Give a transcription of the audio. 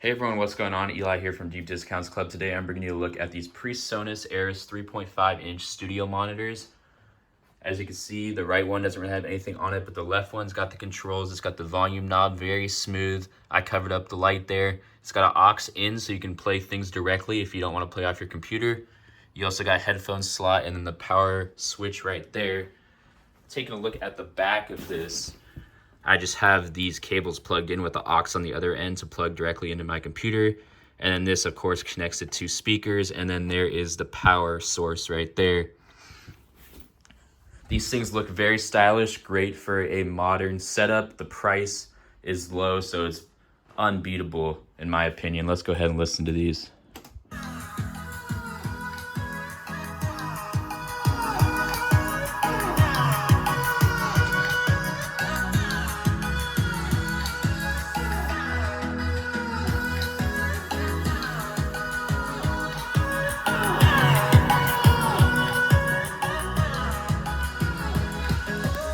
Hey everyone, what's going on? Eli here from Deep Discounts Club. Today I'm bringing you a look at these PreSonus Eris 3.5-inch studio monitors. As you can see, the right one doesn't really have anything on it, but the left one's got the controls. It's got the volume knob, very smooth. I covered up the light there. It's got an aux in, so you can play things directly if you don't want to play off your computer. You also got a headphone slot and then the power switch right there. Taking a look at the back of this, I just have these cables plugged in with the aux on the other end to plug directly into my computer. And then this, of course, connects to two speakers. And then there is the power source right there. These things look very stylish, great for a modern setup. The price is low, so it's unbeatable in my opinion. Let's go ahead and listen to these.